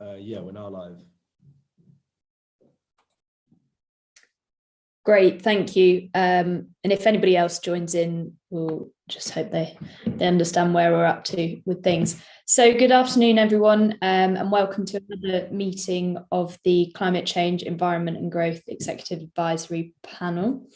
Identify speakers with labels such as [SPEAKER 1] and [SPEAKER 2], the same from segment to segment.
[SPEAKER 1] Yeah, we're now live.
[SPEAKER 2] Great, thank you. And if anybody else joins in, we'll just hope they understand where we're up to with things. So good afternoon, everyone, and welcome to another meeting of the Climate Change, Environment and Growth Executive Advisory Panel.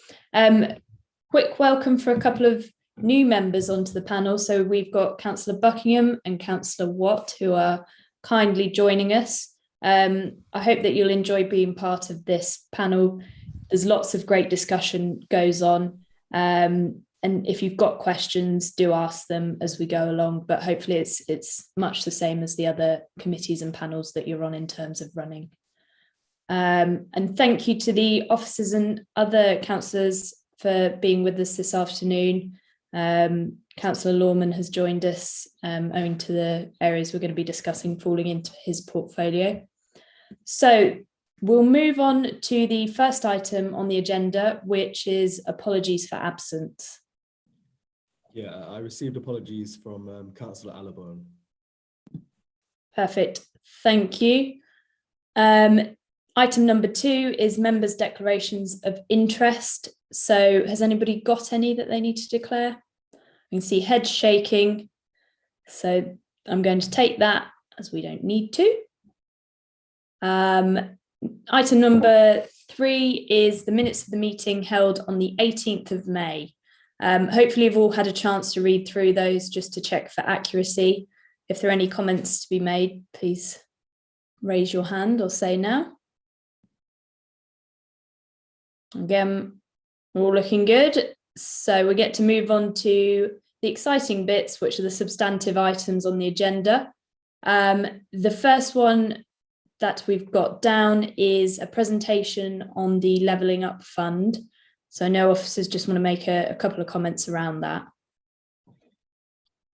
[SPEAKER 2] Quick welcome for a couple of new members onto the panel. So we've got Councillor Buckingham and Councillor Watt, who are kindly joining us. I hope that you'll enjoy being part of this panel. There's lots of great discussion goes on. And if you've got questions, do ask them as we go along, but hopefully it's much the same as the other committees and panels that you're on in terms of running. And thank you to the officers and other councillors for being with us this afternoon. Councillor Lawman has joined us owing to the areas we're going to be discussing falling into his portfolio. So we'll move on to the first item on the agenda, which is apologies for absence.
[SPEAKER 1] Yeah, I received apologies from Councillor Allibone.
[SPEAKER 2] Perfect, thank you. Item number 2 is members' declarations of interest. So has anybody got any that they need to declare? You can see heads shaking. So I'm going to take that as we don't need to. Item number 3 is the minutes of the meeting held on the 18th of May. Hopefully you've all had a chance to read through those just to check for accuracy. If there are any comments to be made, please raise your hand or say now. Again, we're all looking good. So we get to move on to the exciting bits, which are the substantive items on the agenda. The first one that we've got down is a presentation on the Levelling Up Fund. So I know officers just want to make a couple of comments around that.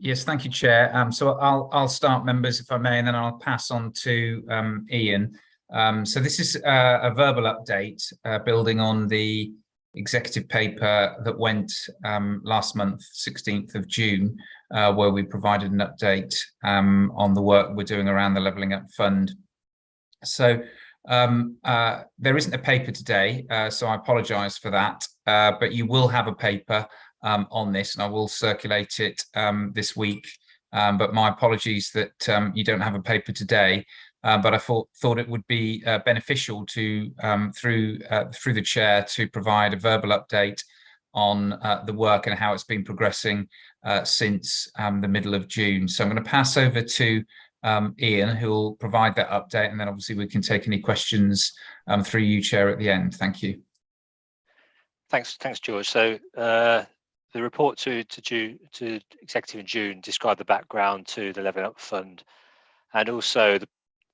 [SPEAKER 3] Yes, thank you, Chair. So I'll start, members, if I may, and then I'll pass on to Ian. So this is a verbal update building on the executive paper that went last month, 16th of June, where we provided an update on the work we're doing around the Levelling Up Fund. So there isn't a paper today, so I apologise for that, but you will have a paper on this, and I will circulate it this week. But my apologies that you don't have a paper today. But I thought it would be beneficial to, through the chair, to provide a verbal update on the work and how it's been progressing since the middle of June. So I'm going to pass over to Ian, who will provide that update, and then obviously we can take any questions through you, Chair, at the end. Thank you.
[SPEAKER 4] Thanks, George. So the report to executive in June described the background to the Levelling Up Fund, and also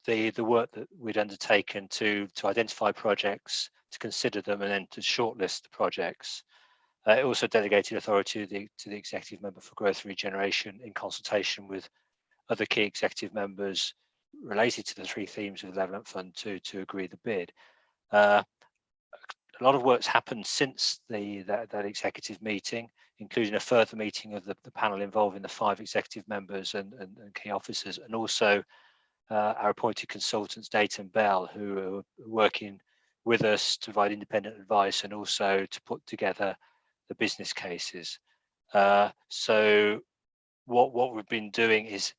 [SPEAKER 4] the work that we'd undertaken to identify projects, to consider them, and then to shortlist the projects. It also delegated authority to the executive member for growth and regeneration in consultation with other key executive members related to the 3 themes of the Levelling Up Fund to agree the bid. A lot of work's happened since that executive meeting, including a further meeting of the panel involving the 5 executive members and key officers, and also our appointed consultants, Date and Bell, who are working with us to provide independent advice and also to put together the business cases. So what we've been doing is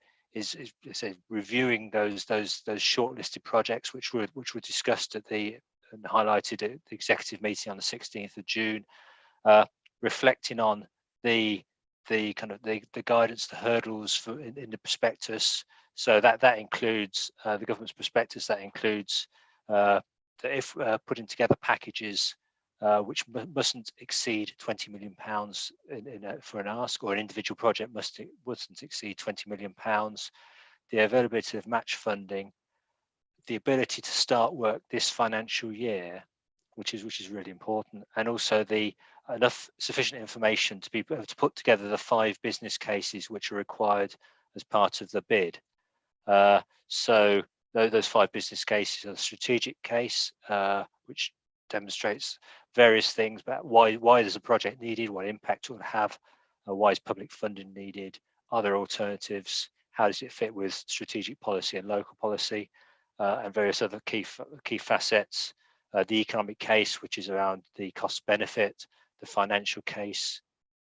[SPEAKER 4] reviewing those shortlisted projects which were discussed and highlighted at the executive meeting on the 16th of June, reflecting on the guidance, the hurdles in the prospectus. So that includes the government's prospectus. That includes that if putting together packages which mustn't exceed £20 million for an ask, or an individual project mustn't exceed £20 million, the availability of match funding, the ability to start work this financial year, which is really important, and also sufficient information to be able to put together the 5 business cases which are required as part of the bid. So those 5 business cases are the strategic case, which demonstrates various things about why there's a project needed, what impact it will have, why is public funding needed, are there alternatives, how does it fit with strategic policy and local policy, and various other key facets. The economic case, which is around the cost benefit, the financial case,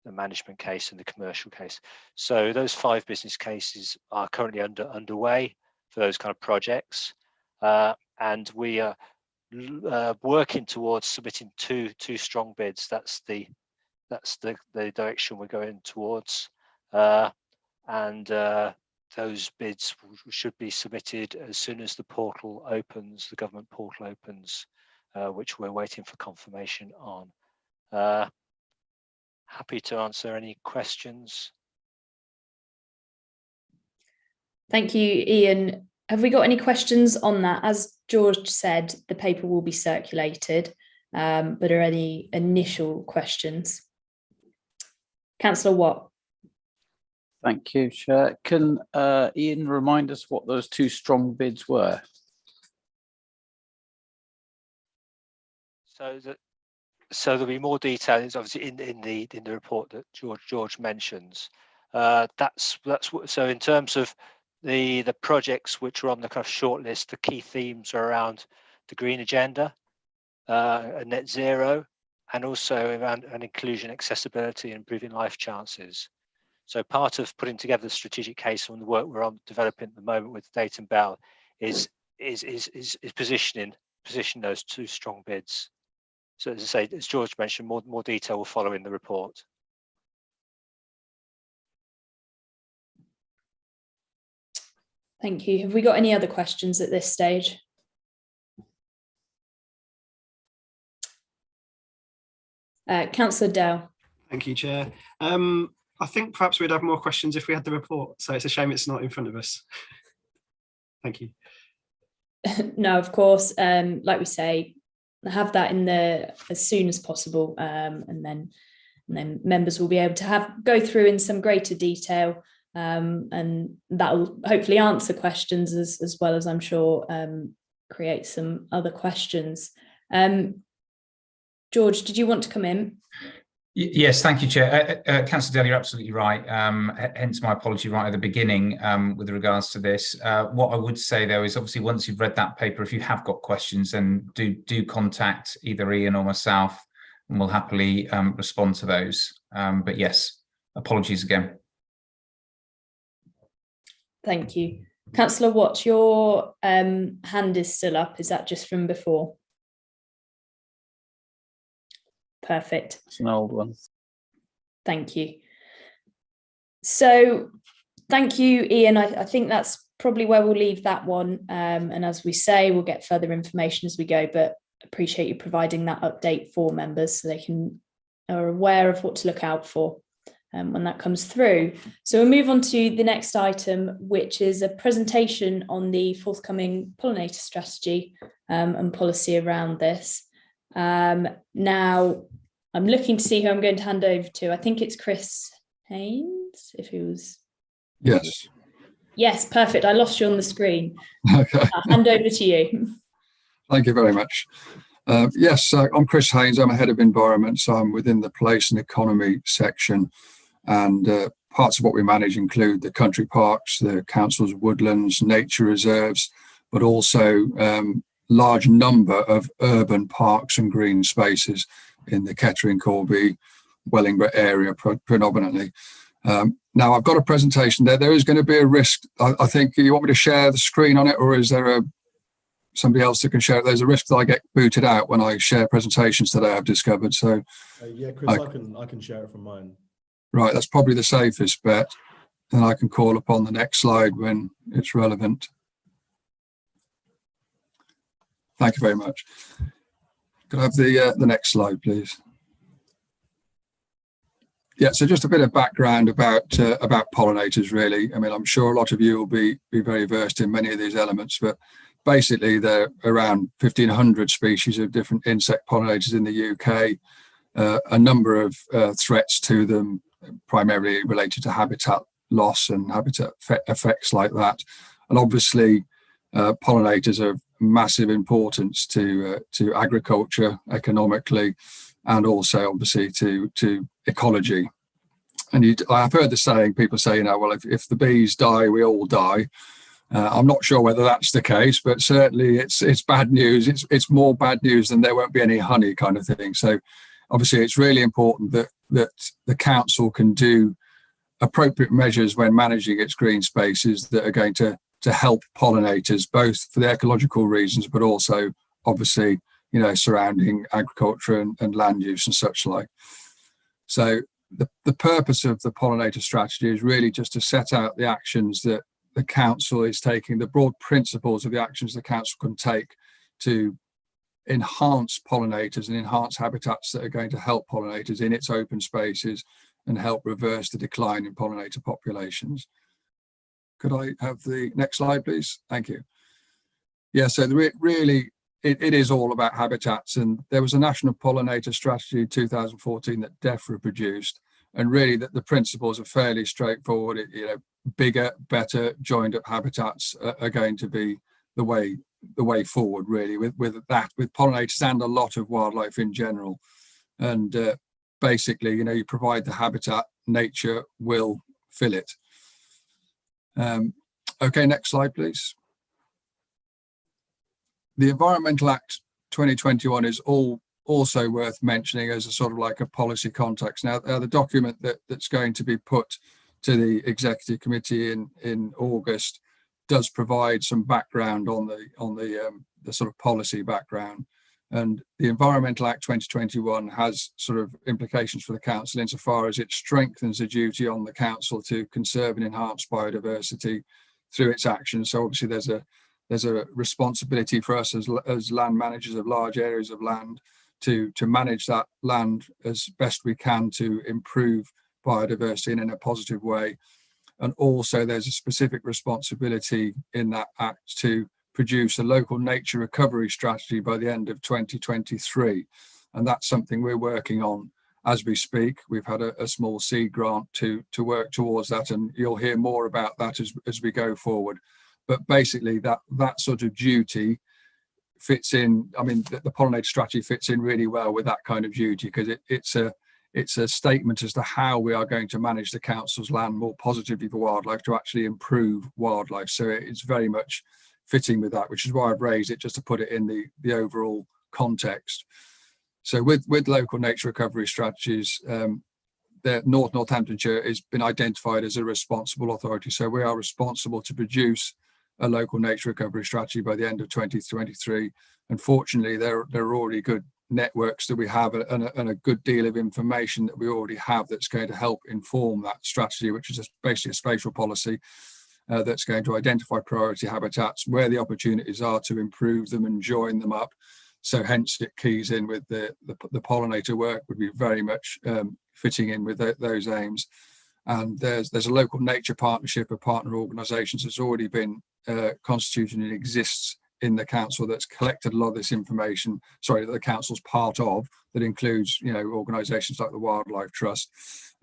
[SPEAKER 4] the management case, and the commercial case. So those 5 business cases are currently underway for those kind of projects, and we are working towards submitting two strong bids. That's the direction we're going towards, and those bids should be submitted as soon as the portal opens, the government portal opens, which we're waiting for confirmation on. Happy to answer any questions.
[SPEAKER 2] Thank you, Ian. Have we got any questions on that? As George said, the paper will be circulated, but are any initial questions? Councillor Watt.
[SPEAKER 5] Thank you, Chair. Can Ian remind us what those 2 strong bids were?
[SPEAKER 4] So there'll be more detail. It's obviously in the report that George mentions. That's what. So in terms of the projects which are on the kind of shortlist, the key themes are around the green agenda, net zero, and also around inclusion, accessibility, and improving life chances. So part of putting together the strategic case and the work we're on developing at the moment with Dayton Bell is position those 2 strong bids. So as I say, as George mentioned, more detail will follow in the report.
[SPEAKER 2] Thank you. Have we got any other questions at this stage? Councillor Dell.
[SPEAKER 6] Thank you, Chair. I think perhaps we'd have more questions if we had the report, so it's a shame it's not in front of us. Thank you.
[SPEAKER 2] No, of course, like we say, have that in there as soon as possible, and then members will be able to go through in some greater detail, and that will hopefully answer questions as well as, I'm sure, create some other questions. George, did you want to come in?
[SPEAKER 3] Yes, thank you, Chair. Councillor Dell, you're absolutely right. Hence my apology right at the beginning with regards to this. What I would say, though, is obviously once you've read that paper, if you have got questions, then do contact either Ian or myself, and we'll happily respond to those. But yes, apologies again.
[SPEAKER 2] Thank you. Councillor Watt, your hand is still up. Is that just from before? Perfect.
[SPEAKER 5] It's an old one.
[SPEAKER 2] Thank you. So thank you, Ian. I think that's probably where we'll leave that one. And as we say, we'll get further information as we go, but appreciate you providing that update for members so they are aware of what to look out for when that comes through. So we'll move on to the next item, which is a presentation on the forthcoming pollinator strategy and policy around this. Now, I'm looking to see who I'm going to hand over to. I think it's Chris Haynes, if he was.
[SPEAKER 7] Yes.
[SPEAKER 2] Yes, perfect. I lost you on the screen.
[SPEAKER 7] Okay.
[SPEAKER 2] I'll hand over to you.
[SPEAKER 7] Thank you very much. Yes, I'm Chris Haynes. I'm a head of environment, so I'm within the place and economy section. And parts of what we manage include the country parks, the council's woodlands, nature reserves, but also large number of urban parks and green spaces in the Kettering, Corby, Wellingborough area predominantly. Now I've got a presentation there. There is going to be a risk. I think you want me to share the screen on it, or is there somebody else that can share it? There's a risk that I get booted out when I share presentations today, I've discovered. So
[SPEAKER 1] yeah, Chris, I can share it from mine.
[SPEAKER 7] Right, that's probably the safest bet. And I can call upon the next slide when it's relevant. Thank you very much. Could I have the next slide, please? Yeah, so just a bit of background about pollinators, really. I mean, I'm sure a lot of you will be very versed in many of these elements, but basically there are around 1,500 species of different insect pollinators in the UK. A number of threats to them, primarily related to habitat loss and habitat effects like that. And obviously, pollinators are of massive importance to agriculture economically, and also obviously to ecology. And I've heard the saying, people say, well, if the bees die, we all die. I'm not sure whether that's the case, but certainly it's bad news. It's more bad news than there won't be any honey kind of thing. So obviously it's really important that the council can do appropriate measures when managing its green spaces that are going to help pollinators, both for the ecological reasons, but also obviously, you know, surrounding agriculture and land use and such like. So the purpose of the pollinator strategy is really just to set out the actions that the council is taking, the broad principles of the actions the council can take to enhance pollinators and enhance habitats that are going to help pollinators in its open spaces and help reverse the decline in pollinator populations. Could I have the next slide, please? Thank you. Yeah, so really, it is all about habitats, and there was a national pollinator strategy in 2014 that Defra produced, and really that the principles are fairly straightforward. You know, bigger, better, joined up habitats are going to be the way forward, really, with pollinators and a lot of wildlife in general. And basically, you know, you provide the habitat, nature will fill it. Okay, next slide, please. The Environmental Act 2021 is also worth mentioning as a sort of like a policy context. Now, the document that's going to be put to the executive committee in August does provide some background on the sort of policy background, and the Environmental Act 2021 has sort of implications for the council insofar as it strengthens the duty on the council to conserve and enhance biodiversity through its actions. So obviously there's a responsibility for us as land managers of large areas of land to manage that land as best we can to improve biodiversity and in a positive way. And also there's a specific responsibility in that act to produce a local nature recovery strategy by the end of 2023. And that's something we're working on as we speak. We've had a small seed grant to work towards that, and you'll hear more about that as we go forward. But basically that sort of duty fits in. I mean, the pollinator strategy fits in really well with that kind of duty, because it's a statement as to how we are going to manage the council's land more positively for wildlife to actually improve wildlife. So it's very much fitting with that, which is why I've raised it, just to put it in the overall context. So with local nature recovery strategies, the Northamptonshire has been identified as a responsible authority. So we are responsible to produce a local nature recovery strategy by the end of 2023. Unfortunately, there are already good networks that we have and a good deal of information that we already have that's going to help inform that strategy, which is basically a spatial policy that's going to identify priority habitats, where the opportunities are to improve them and join them up. So hence it keys in with the pollinator work would be very much fitting in with those aims. And there's a local nature partnership of partner organisations that's already been constituted and exists in the council that's collected a lot of this information, that the council's part of, that includes, you know, organisations like the Wildlife Trust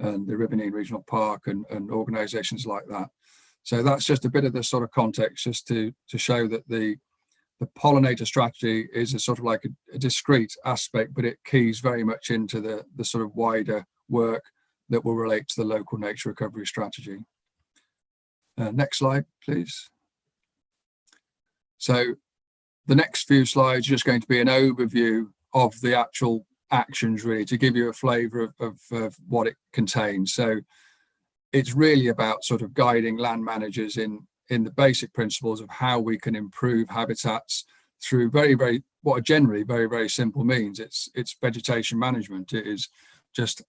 [SPEAKER 7] and the Riverine Regional Park and organisations like that. So that's just a bit of the sort of context, just to show that the pollinator strategy is a sort of like a discrete aspect, but it keys very much into the sort of wider work that will relate to the local nature recovery strategy. Next slide, please. So the next few slides are just going to be an overview of the actual actions, really, to give you a flavour of what it contains. So it's really about sort of guiding land managers in the basic principles of how we can improve habitats through what are generally very simple means. It's vegetation management. It is just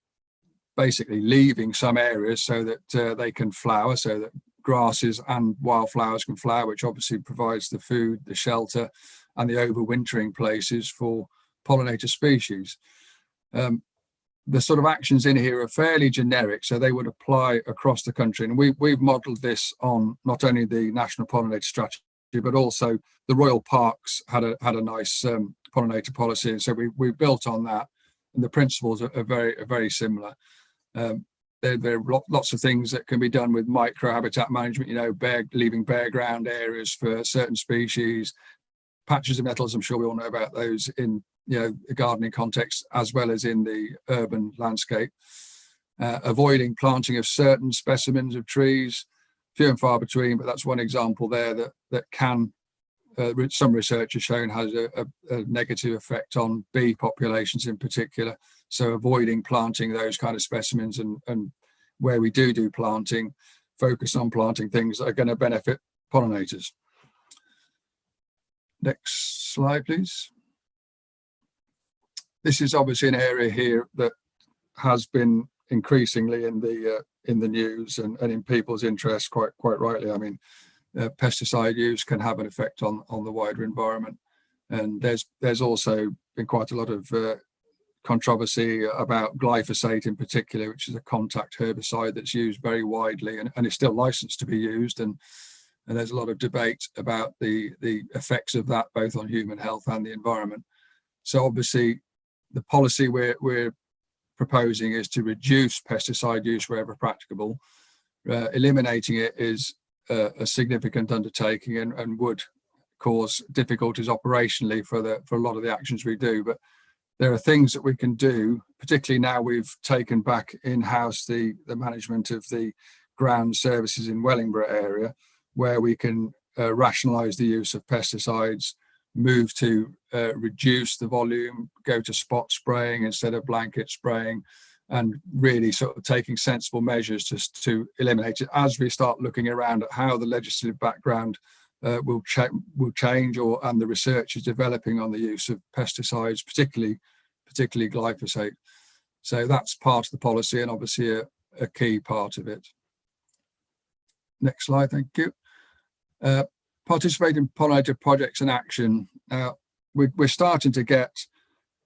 [SPEAKER 7] basically leaving some areas so that they can flower, so that grasses and wildflowers can flower, which obviously provides the food, the shelter, and the overwintering places for pollinator species. The sort of actions in here are fairly generic, so they would apply across the country. And we've modelled this on not only the National Pollinator Strategy, but also the Royal Parks had a nice pollinator policy. And so we built on that, and the principles are very similar. There are lots of things that can be done with microhabitat management, you know, leaving bare ground areas for certain species, patches of nettles. I'm sure we all know about those in, you know, the gardening context as well as in the urban landscape. Avoiding planting of certain specimens of trees, few and far between, but that's one example there that can, some research has shown, has a negative effect on bee populations in particular. So avoiding planting those kind of specimens, and where we do planting, focus on planting things that are going to benefit pollinators. Next slide, please. This is obviously an area here that has been increasingly in the news and in people's interest, quite rightly. I mean, pesticide use can have an effect on the wider environment, and there's also been quite a lot of controversy about glyphosate in particular, which is a contact herbicide that's used very widely and is still licensed to be used, and there's a lot of debate about the effects of that both on human health and the environment. So obviously the policy we're proposing is to reduce pesticide use wherever practicable. Eliminating it is a significant undertaking and would cause difficulties operationally for a lot of the actions we do, but there are things that we can do, particularly now we've taken back in-house the management of the ground services in Wellingborough area, where we can rationalise the use of pesticides, move to reduce the volume, go to spot spraying instead of blanket spraying, and really sort of taking sensible measures just to eliminate it as we start looking around at how the legislative background will change, and the research is developing on the use of pesticides, particularly glyphosate. So that's part of the policy, and obviously a key part of it. Next slide, thank you. Participate in pollinator projects and action. We're starting to get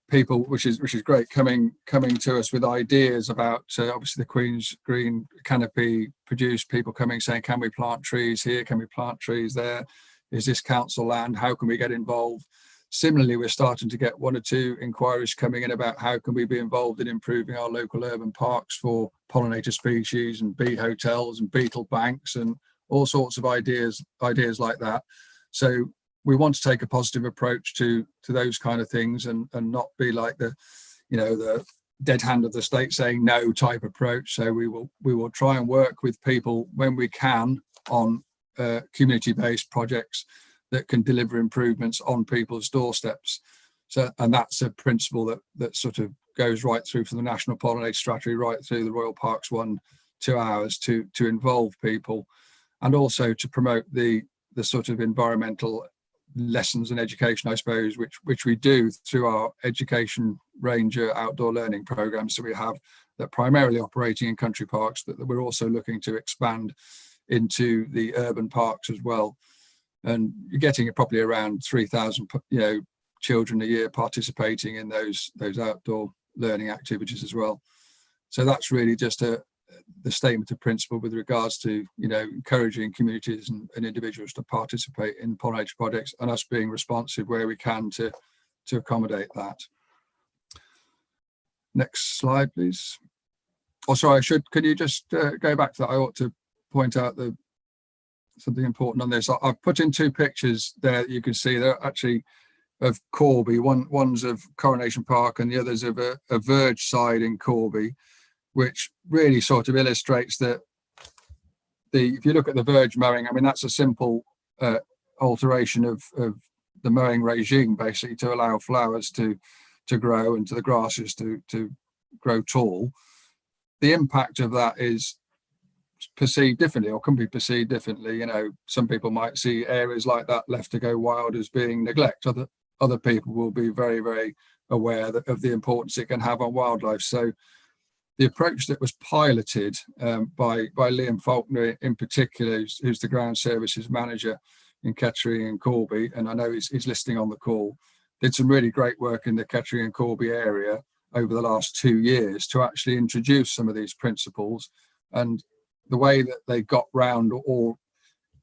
[SPEAKER 7] people, which is great, coming to us with ideas about obviously the Queen's Green canopy produced, people coming saying, can we plant trees here, can we plant trees there, is this council land, how can we get involved? Similarly, we're starting to get one or two inquiries coming in about how can we be involved in improving our local urban parks for pollinator species and bee hotels and beetle banks and all sorts of ideas like that. So we want to take a positive approach to those kind of things, and not be like the dead hand of the state saying no type approach. So we will try and work with people when we can on community-based projects that can deliver improvements on people's doorsteps. So, and that's a principle that sort of goes right through from the National Pollinator Strategy right through the Royal Parks 1-2 hours to involve people, and also to promote the sort of environmental lessons and education, I suppose, which we do through our education ranger outdoor learning programs that we have, that primarily operating in country parks, but that we're also looking to expand into the urban parks as well. And you're getting probably around 3,000 children a year participating in those outdoor learning activities as well. So that's really just the statement of principle with regards to encouraging communities and individuals to participate in pollinator projects, and us being responsive where we can to accommodate that. Next slide, please. Oh, sorry, can you just go back to that? I ought to point out something important on this. I've put in two pictures there that you can see. They're actually of Corby. One's of Coronation Park and the other's of a verge side in Corby, which really sort of illustrates that if you look at the verge mowing, I mean, that's a simple alteration of the mowing regime, basically, to allow flowers to grow and to the grasses to grow tall. The impact of that is perceived differently, or can be perceived differently. Some people might see areas like that left to go wild as being neglect. Other people will be very, very aware of the importance it can have on wildlife. So the approach that was piloted by Liam Faulkner in particular, who's the ground services manager in Kettering and Corby, and I know he's listening on the call, did some really great work in the Kettering and Corby area over the last 2 years to actually introduce some of these principles. And the way that they got round or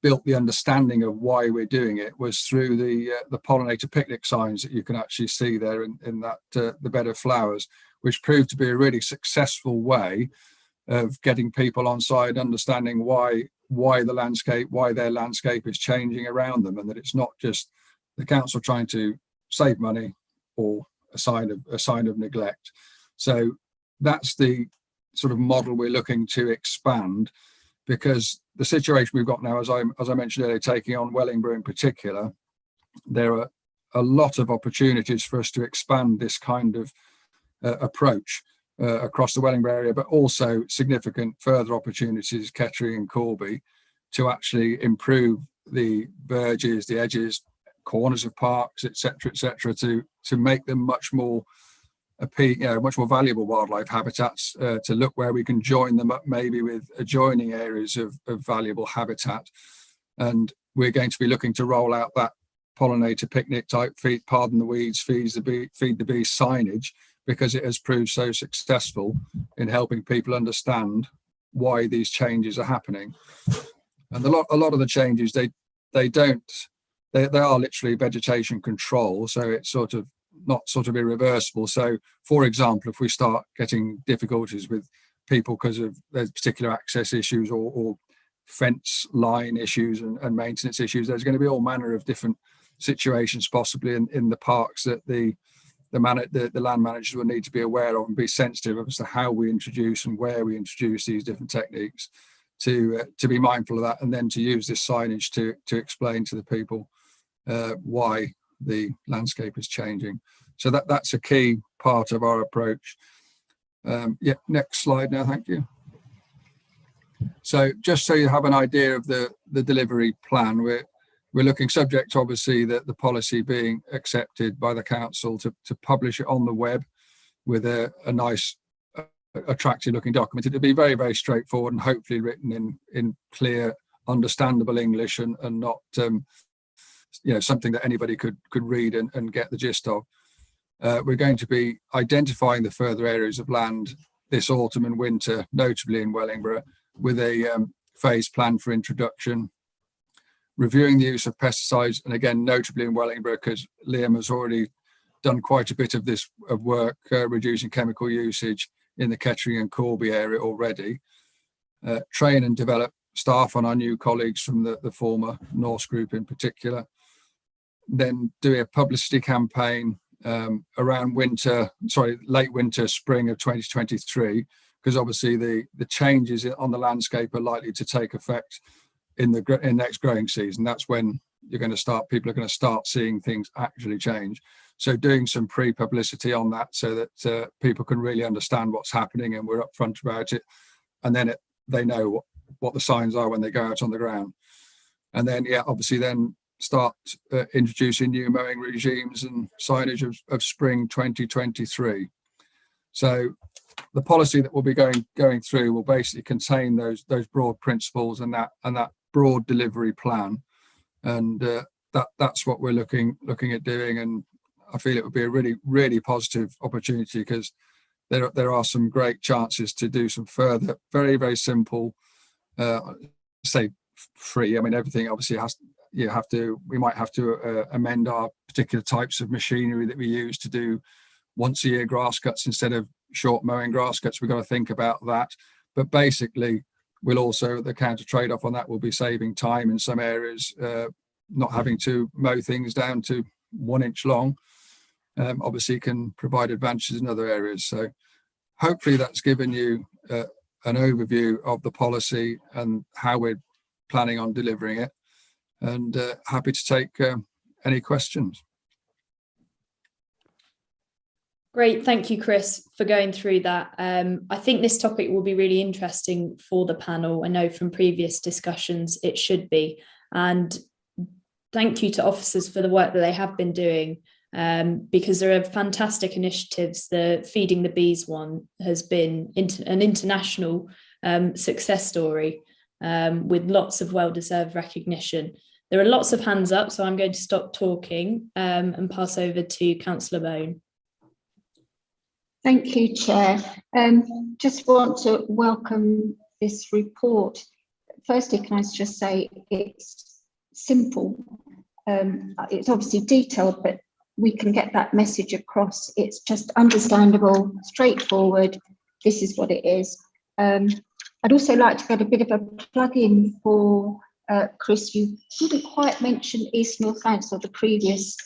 [SPEAKER 7] built the understanding of why we're doing it was through the pollinator picnic signs that you can actually see there in that the bed of flowers, which proved to be a really successful way of getting people on side, understanding why their landscape is changing around them, and that it's not just the council trying to save money or a sign of neglect. So that's the sort of model we're looking to expand. because the situation we've got now, as I mentioned earlier, taking on Wellingborough in particular, there are a lot of opportunities for us to expand this kind of approach across the Wellingborough area, but also significant further opportunities, Kettering and Corby, to actually improve the verges, the edges, corners of parks, etc., to make them much more much more valuable wildlife habitats, to look where we can join them up maybe with adjoining areas of valuable habitat. And we're going to be looking to roll out that pollinator picnic type pardon the weeds, feed the bees signage, because it has proved so successful in helping people understand why these changes are happening. And a lot of the changes, they are literally vegetation control, so it's not irreversible. So, for example, if we start getting difficulties with people because of there's particular access issues or fence line issues and maintenance issues, there's going to be all manner of different situations possibly in the parks that the land managers will need to be aware of and be sensitive as to how we introduce and where we introduce these different techniques, to be mindful of that, and then to use this signage to explain to the people why the landscape is changing. So that's a key part of our approach. Next slide now, thank you. So just so you have an idea of the delivery plan, we're looking, subject obviously that the policy being accepted by the council, to publish it on the web with a nice attractive looking document. It'll be very, very straightforward and hopefully written in clear, understandable English and not something that anybody could read and get the gist of. We're going to be identifying the further areas of land this autumn and winter, notably in Wellingborough, with a phased plan for introduction, reviewing the use of pesticides, and again notably in Wellingborough, because Liam has already done quite a bit of this work, reducing chemical usage in the Kettering and Corby area already. Train and develop staff on our new colleagues from the former Norse group in particular. Then do a publicity campaign around late winter, spring of 2023, because obviously the changes on the landscape are likely to take effect in next growing season. That's when people are going to start seeing things actually change. So doing some pre-publicity on that so that people can really understand what's happening and we're upfront about it, and then they know what the signs are when they go out on the ground. And then obviously then start introducing new mowing regimes and signage of spring 2023. So the policy that we'll be going through will basically contain those broad principles and that broad delivery plan, and that's what we're looking at doing. And I feel it would be a really, really positive opportunity, because there are some great chances to do some further very, very simple, say free. I mean, everything obviously we might have to amend our particular types of machinery that we use to do once a year grass cuts instead of short mowing grass cuts. We've got to think about that. But basically, we'll also, the counter trade-off on that will be saving time in some areas, not having to mow things down to 1 inch long. Obviously can provide advantages in other areas. So hopefully that's given you an overview of the policy and how we're planning on delivering it, and happy to take any questions.
[SPEAKER 2] Great, thank you, Chris, for going through that. I think this topic will be really interesting for the panel. I know from previous discussions it should be. And thank you to officers for the work that they have been doing, because there are fantastic initiatives. The Feeding the Bees one has been an international success story, with lots of well-deserved recognition. There are lots of hands up, so I'm going to stop talking and pass over to Councillor Bone.
[SPEAKER 8] Thank you, Chair. Just want to welcome this report. Firstly, can I just say it's simple. It's obviously detailed, but we can get that message across. It's just understandable, straightforward. This is what it is. I'd also like to get a bit of a plug in for Chris. You didn't quite mention East Northamptonshire, the previous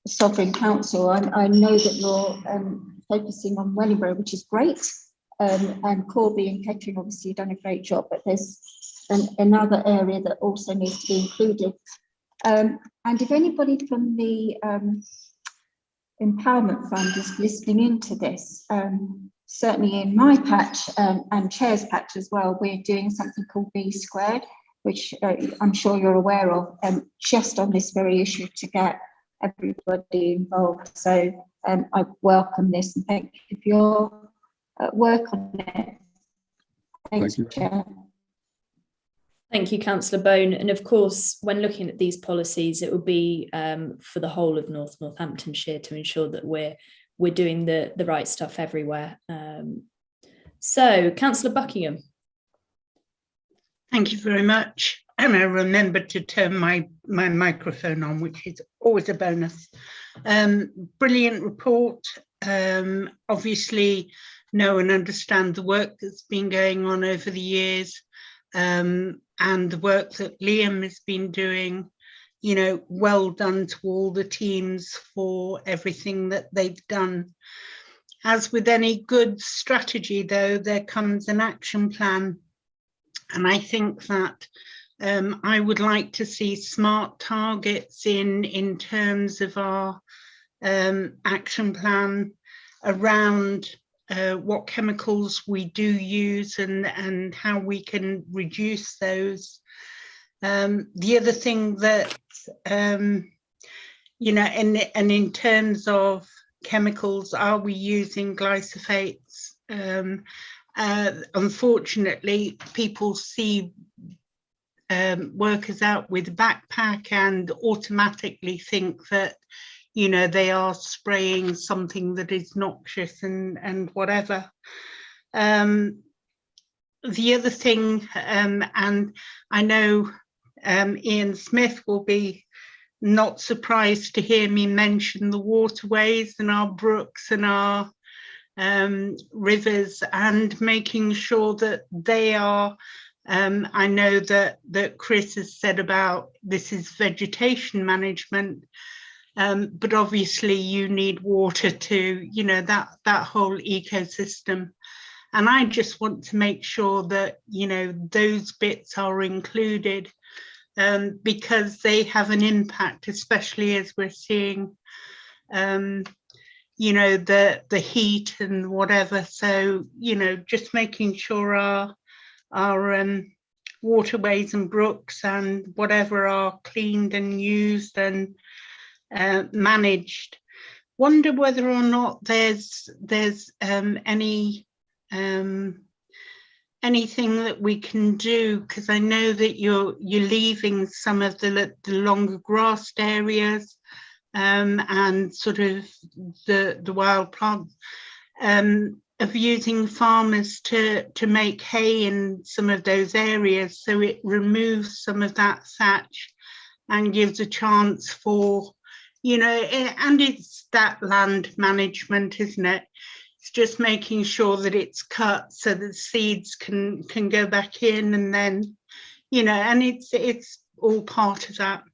[SPEAKER 8] Sovereign Council. I know that you're focusing on Wellingborough, which is great. and Corby and Kettering obviously done a great job, but there's another area that also needs to be included. And if anybody from the Empowerment Fund is listening into this, certainly in my patch and Chair's patch as well, we're doing something called B Squared, which I'm sure you're aware of, just on this very issue to get everybody involved. So I welcome this and thank you for your work on it. Thanks,
[SPEAKER 7] Thank you.
[SPEAKER 8] Chair.
[SPEAKER 2] Thank you, Councillor Bone. And of course, when looking at these policies, it will be for the whole of Northamptonshire to ensure that we're doing the right stuff everywhere. So, Councillor Buckingham.
[SPEAKER 9] Thank you very much. And I remembered to turn my microphone on, which is always a bonus. Brilliant report. Obviously, know and understand the work that's been going on over the years, and the work that Liam has been doing. You know, well done to all the teams for everything that they've done. As with any good strategy, though, there comes an action plan. And I think that I would like to see smart targets in terms of our action plan around what chemicals we do use and how we can reduce those. The other thing that, you know, and in terms of chemicals, are we using glyphosates? Unfortunately, people see workers out with a backpack and automatically think that, you know, they are spraying something that is noxious and whatever. The other thing, and I know Ian Smith will be not surprised to hear me mention the waterways and our brooks and our rivers, and making sure that they are, I know that Chris has said about this is vegetation management, but obviously you need water to, you know, that whole ecosystem. And I just want to make sure that, you know, those bits are included, because they have an impact, especially as we're seeing you know, the heat and whatever. So, you know, just making sure our waterways and brooks and whatever are cleaned and used and managed. Wonder whether or not there's any anything that we can do, because I know that you're leaving some of the longer grassed areas and sort of the wild plants, of using farmers to make hay in some of those areas, so it removes some of that thatch and gives a chance for, you know, and it's that land management, isn't it? It's just making sure that it's cut so that seeds can go back in, and then, you know, and it's all part of that.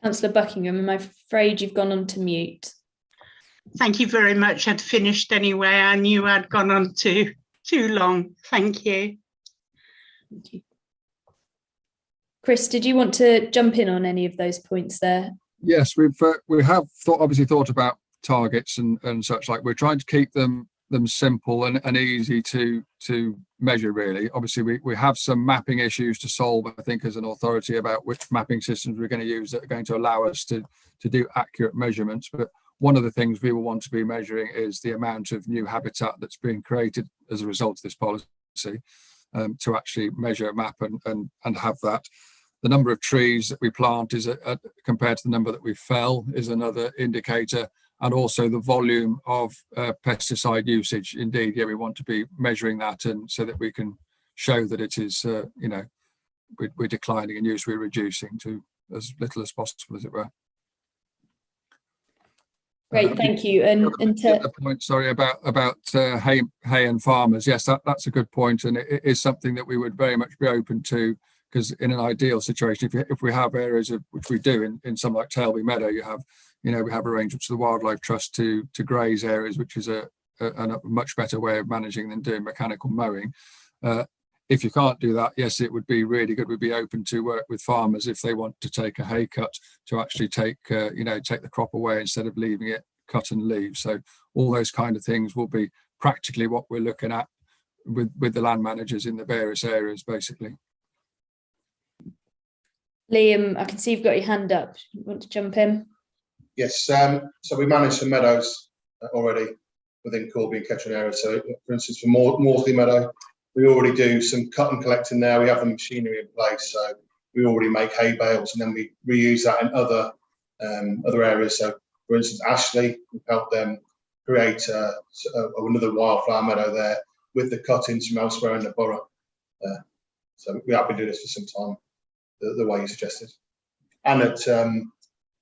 [SPEAKER 2] Councillor Buckingham, I'm afraid you've gone on to mute.
[SPEAKER 9] Thank you very much. I'd finished anyway. I knew I'd gone on too long. Thank you.
[SPEAKER 2] Thank you. Chris, did you want to jump in on any of those points there?
[SPEAKER 7] Yes, we have obviously thought about targets and such like. We're trying to keep them simple and easy to measure, really. Obviously, we have some mapping issues to solve, I think, as an authority, about which mapping systems we're going to use that are going to allow us to do accurate measurements. But one of the things we will want to be measuring is the amount of new habitat that's being created as a result of this policy, to actually measure, map and have that. The number of trees that we plant is compared to the number that we fell is another indicator, and also the volume of pesticide usage. Indeed, yeah, we want to be measuring that, and so that we can show that it is, you know, we're declining in use, we're reducing to as little as possible, as it were.
[SPEAKER 2] Great, thank you. And
[SPEAKER 7] the point, sorry, about hay and farmers. Yes, that's a good point, and it is something that we would very much be open to because in an ideal situation, if we have areas of which we do in some like Tailby Meadow, we have arrangements with the Wildlife Trust to graze areas, which is a much better way of managing than doing mechanical mowing. If you can't do that, yes, it would be really good. We'd be open to work with farmers if they want to take a hay cut to actually take the crop away instead of leaving it cut and leave. So all those kind of things will be practically what we're looking at with the land managers in the various areas, basically.
[SPEAKER 2] Liam, I can see you've got your hand up. You want to jump in?
[SPEAKER 10] Yes, so we manage some meadows already within Corby and Kettering area. So, for instance, for Mortley Meadow, we already do some cut and collecting there. We have the machinery in place, so we already make hay bales, and then we reuse that in other areas. So, for instance, Ashley, we've helped them create another wildflower meadow there with the cuttings from elsewhere in the borough. So we have been doing this for some time, the way you suggested. And at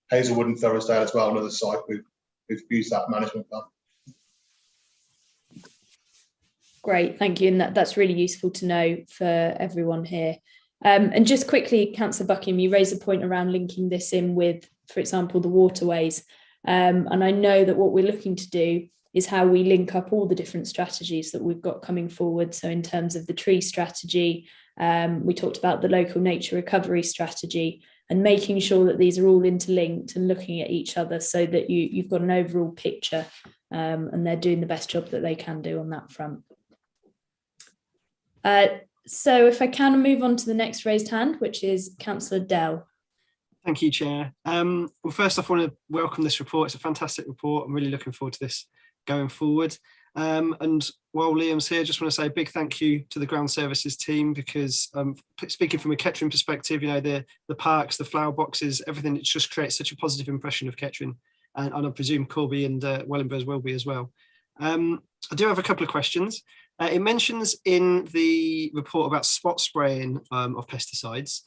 [SPEAKER 10] Hazelwood and Thursdale as well, another site, we've used that management plan.
[SPEAKER 2] Great, thank you. And that's really useful to know for everyone here. And just quickly, Councillor Buckingham, you raised a point around linking this in with, for example, the waterways. And I know that what we're looking to do is how we link up all the different strategies that we've got coming forward. So in terms of the tree strategy, we talked about the local nature recovery strategy, and making sure that these are all interlinked and looking at each other so that you've got an overall picture, and they're doing the best job that they can do on that front. So if I can move on to the next raised hand, which is Councillor Dell.
[SPEAKER 6] Thank you, Chair. Well, first off, I want to welcome this report. It's a fantastic report. I'm really looking forward to this going forward. And while Liam's here, I just want to say a big thank you to the ground services team, because speaking from a Kettering perspective, the parks, the flower boxes, everything, it just creates such a positive impression of Kettering, and I presume Corby and Wellingborough will be as well. I do have a couple of questions. It mentions in the report about spot spraying of pesticides.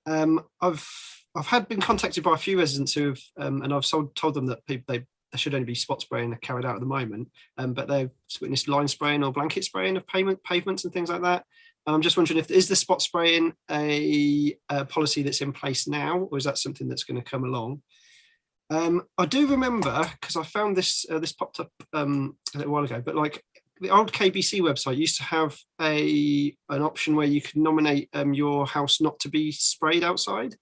[SPEAKER 6] I've been contacted by a few residents who have, and I've told them that they should only be spot spraying carried out at the moment, but they've witnessed line spraying or blanket spraying of pavements and things like that. I'm just wondering, is the spot spraying a policy that's in place now, or is that something that's going to come along? I do remember, because I found this popped up a little while ago, but like the old KBC website used to have an option where you could nominate your house not to be sprayed outside,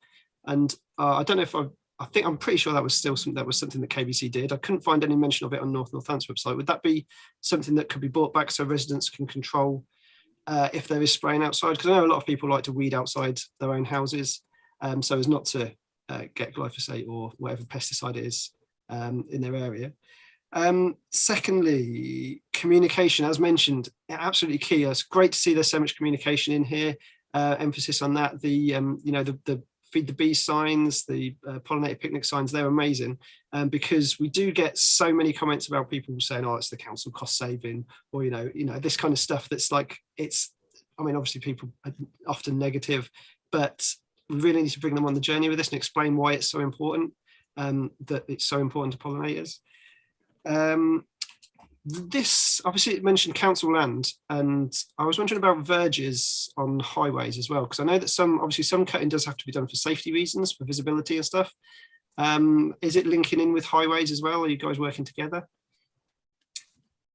[SPEAKER 6] and I don't know if I'm pretty sure that was still something that KBC did. I couldn't find any mention of it on Northamptonshire website. Would that be something that could be brought back so residents can control if there is spraying outside? Because I know a lot of people like to weed outside their own houses, so as not to get glyphosate or whatever pesticide it is in their area. Secondly, communication, as mentioned, absolutely key. It's great to see there's so much communication in here. Emphasis on that. The Feed the Bee signs, the Pollinator picnic signs, they're amazing, because we do get so many comments about people saying, oh, it's the council cost saving, or this kind of stuff that's like, obviously people are often negative, but we really need to bring them on the journey with this and explain why it's so important, that it's so important to pollinators. This obviously it mentioned council land, and I was wondering about verges on highways as well, because I know that some cutting does have to be done for safety reasons, for visibility and stuff. Is it linking in with highways as well? Are you guys working together?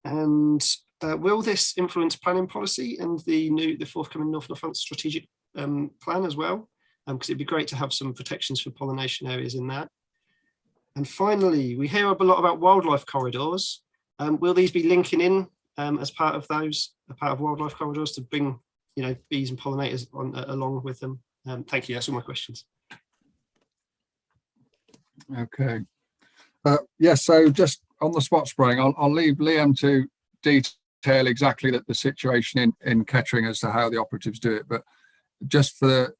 [SPEAKER 6] And will this influence planning policy and the forthcoming North Northampton strategic plan as well? Because it'd be great to have some protections for pollination areas in that. And finally, we hear a lot about wildlife corridors. Will these be linking in as part of wildlife corridors to bring, bees and pollinators along with them? Thank you. That's all my questions.
[SPEAKER 7] Okay. So just on the spot spraying, I'll leave Liam to detail exactly the situation in Kettering as to how the operatives do it. But just for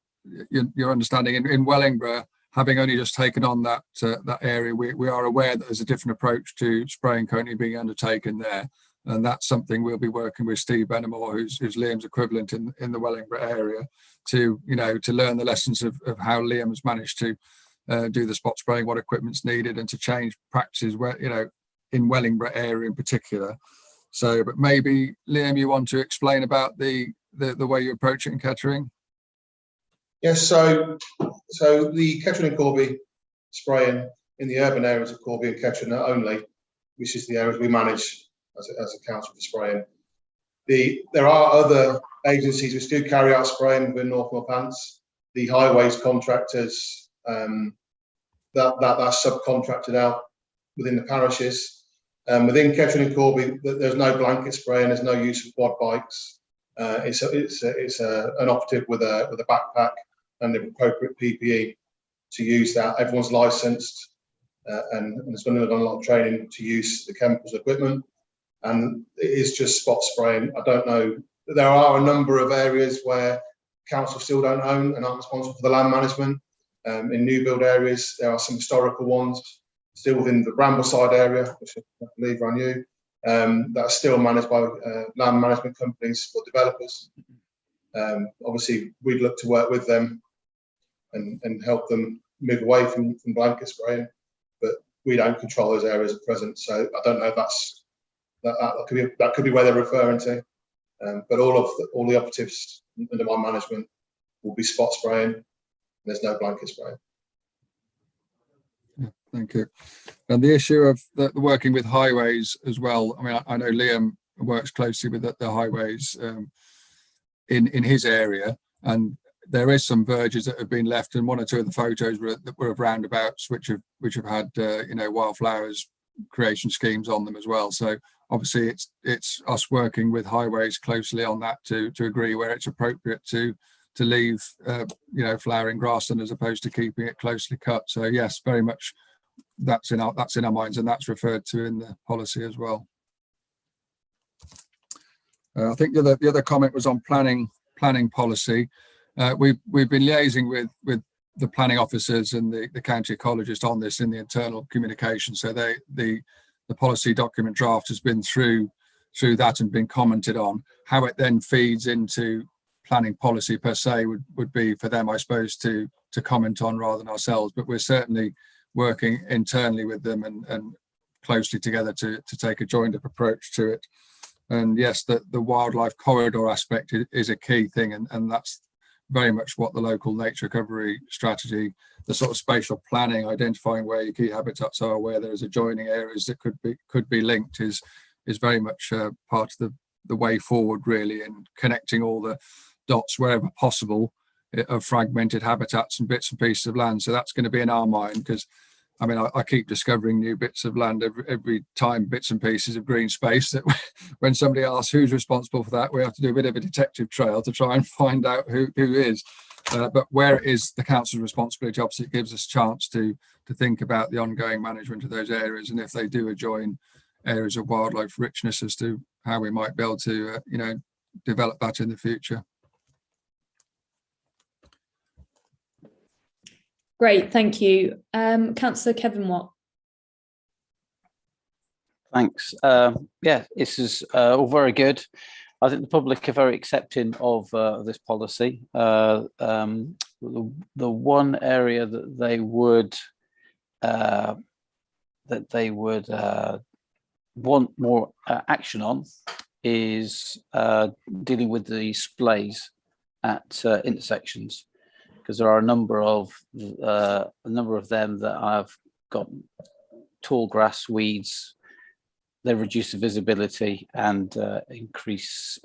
[SPEAKER 7] your understanding, in Wellingborough, having only just taken on that area, we are aware that there's a different approach to spraying currently being undertaken there, and that's something we'll be working with Steve Benamore, who's Liam's equivalent in the Wellingborough area, to learn the lessons of how Liam's managed to do the spot spraying, what equipment's needed, and to change practices where in Wellingborough area in particular. So, but maybe Liam, you want to explain about the way you approach it in Kettering?
[SPEAKER 10] Yes, so the Kettering and Corby spraying in the urban areas of Corby and Kettering only, which is the areas we manage as a council for spraying. There are other agencies which do carry out spraying within North Northants. The highways contractors that's subcontracted out within the parishes. Within Kettering and Corby, there's no blanket spray and there's no use of quad bikes. It's an operative with a backpack and the appropriate PPE to use that. Everyone's licensed and there's been a lot of training to use the chemicals equipment. And it is just spot spraying. I don't know. There are a number of areas where council still don't own and aren't responsible for the land management. In new build areas, there are some historical ones still within the Brambleside area, which I believe are new, that are still managed by land management companies or developers. Obviously, we'd look to work with them and help them move away from blanket spraying, but we don't control those areas at present. So I don't know if that could be where they're referring to. But all the operatives under my management will be spot spraying. There's no blanket spraying.
[SPEAKER 7] Yeah, thank you. And the issue of the working with highways as well. I mean, I know Liam works closely with the highways in his area, and there is some verges that have been left, and one or two of the photos were of roundabouts which have had wildflowers creation schemes on them as well. So obviously it's us working with highways closely on that to agree where it's appropriate to leave flowering grassland as opposed to keeping it closely cut. So yes, very much that's in our minds, and that's referred to in the policy as well. I think the other comment was on planning policy. We've been liaising with the planning officers and the county ecologist on this in the internal communication. So the policy document draft has been through that and been commented on. How it then feeds into planning policy per se would be for them, I suppose, to comment on rather than ourselves. But we're certainly working internally with them and closely together to take a joined up approach to it. And yes, the wildlife corridor aspect is a key thing, and that's very much what the local nature recovery strategy, the sort of spatial planning, identifying where your key habitats are, where there's adjoining areas that could be linked, is very much part of the way forward, really, and connecting all the dots wherever possible of fragmented habitats and bits and pieces of land. So that's going to be in our mind, because I mean, I keep discovering new bits of land every time, bits and pieces of green space, that when somebody asks who's responsible for that, we have to do a bit of a detective trail to try and find out who is. But where it is the council's responsibility, obviously it gives us a chance to think about the ongoing management of those areas, and if they do adjoin areas of wildlife richness, as to how we might be able to develop that in the future.
[SPEAKER 2] Great, thank you. Councillor Kevin Watt.
[SPEAKER 5] Thanks. Yeah, this is all very good. I think the public are very accepting of this policy. The one area that they would want more action on is dealing with the splays at intersections, because there are a number of them that have got tall grass, weeds. They reduce the visibility and increase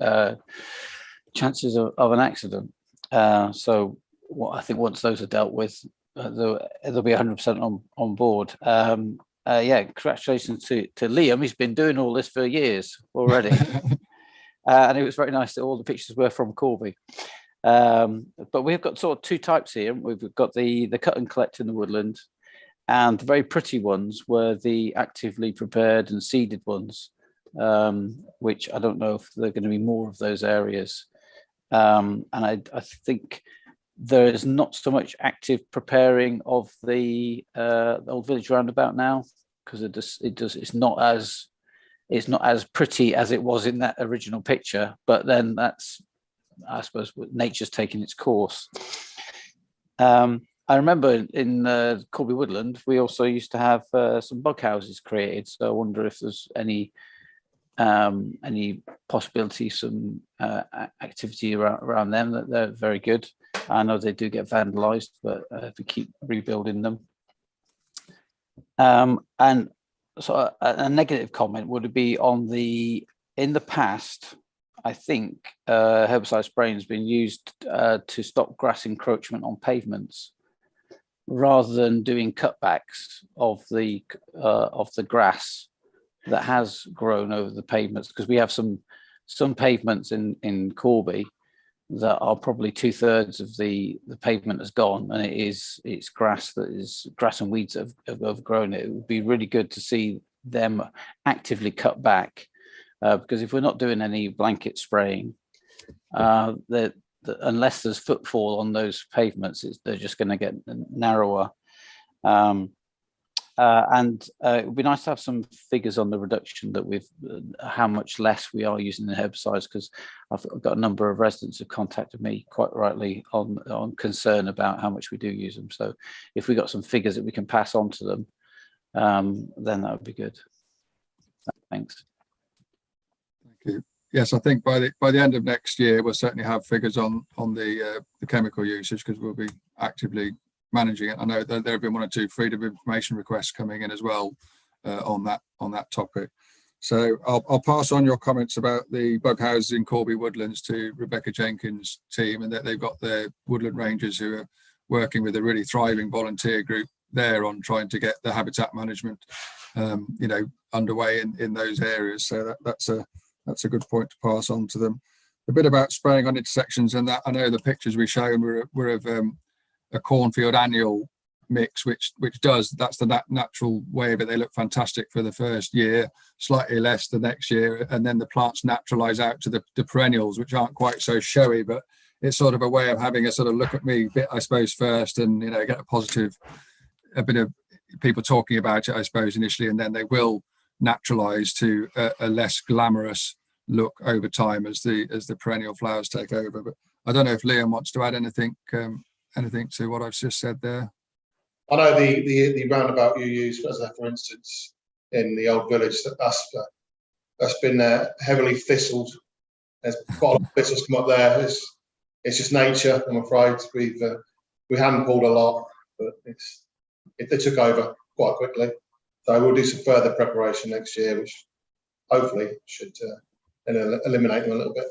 [SPEAKER 5] chances of an accident. So I think once those are dealt with, they'll be 100% on board. Yeah, congratulations to Liam. He's been doing all this for years already. And it was very nice that all the pictures were from Corby. But we've got sort of two types here. We've got the cut and collect in the woodland, and the very pretty ones were the actively prepared and seeded ones, which I don't know if there are going to be more of those areas. And I think there is not so much active preparing of the old village roundabout now, because it's not as pretty as it was in that original picture. But then that's, I suppose, nature's taking its course. I remember in Corby Woodland, we also used to have some bug houses created. So I wonder if there's any possibility, some activity around them. That they're very good. I know they do get vandalised, but if we keep rebuilding them. And so a negative comment would be on in the past, I think herbicide spraying has been used to stop grass encroachment on pavements, rather than doing cutbacks of the grass that has grown over the pavements, because we have some pavements in Corby that are probably 2/3 of the pavement has gone, and it's grass and weeds that have grown it. It would be really good to see them actively cut back, because if we're not doing any blanket spraying, unless there's footfall on those pavements, they're just going to get narrower. And it would be nice to have some figures on the reduction that how much less we are using the herbicides, because I've got a number of residents who contacted me quite rightly on concern about how much we do use them. So if we got some figures that we can pass on to them, then that would be good. Thanks.
[SPEAKER 7] Thank you. Yes, I think by the end of next year, we'll certainly have figures on the chemical usage, because we'll be actively managing it. I know that there have been 1 or 2 freedom of information requests coming in as well on that topic. So I'll pass on your comments about the bug houses in Corby Woodlands to Rebecca Jenkins' team, and that they've got their woodland rangers who are working with a really thriving volunteer group there on trying to get the habitat management underway in those areas. So that's a good point to pass on to them. A bit about spraying on intersections, and that I know the pictures we've shown were of a cornfield annual mix, which that's the natural way of it. They look fantastic for the first year, slightly less the next year, and then the plants naturalize out to the perennials, which aren't quite so showy, but it's sort of a way of having a sort of look at me bit, I suppose, first, and get a bit of people talking about it, I suppose, initially, and then they will naturalize to a less glamorous look over time as the perennial flowers take over. But I don't know if Liam wants to add anything to what I've just said there.
[SPEAKER 10] I know the roundabout you use, for instance, in the old village, that's been heavily thistled. There's quite a lot of thistles come up there. It's just nature, I'm afraid. We hand pulled a lot, but they took over quite quickly. So we'll do some further preparation next year, which hopefully should eliminate them a little bit.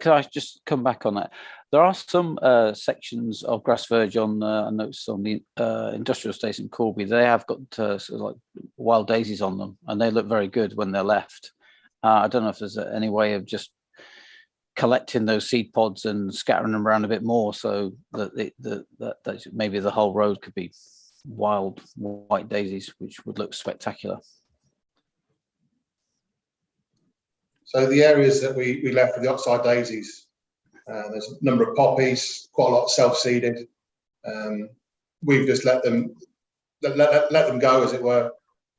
[SPEAKER 5] Could I just come back on that? There are some sections of grass verge on I noticed on the industrial estate in Corby. They have got sort of like wild daisies on them, and they look very good when they're left. I don't know if there's any way of just collecting those seed pods and scattering them around a bit more, so that maybe the whole road could be wild white daisies, which would look spectacular.
[SPEAKER 10] So the areas that we left with the oxide daisies, there's a number of poppies, quite a lot self-seeded. We've just let them go, as it were,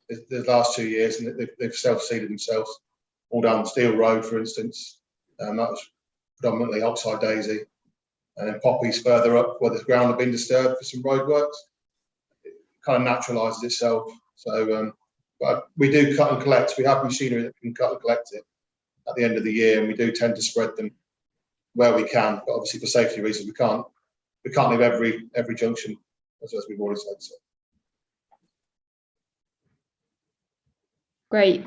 [SPEAKER 10] the last 2 years, and they've self-seeded themselves. All down Steel Road, for instance, that was predominantly oxide daisy, and then poppies further up where the ground had been disturbed for some roadworks. It kind of naturalises itself. So, but we do cut and collect. We have machinery that can cut and collect it at the end of the year, and we do tend to spread them where we can. But obviously, for safety reasons, we can't leave every junction, as we've already said. So.
[SPEAKER 2] Great.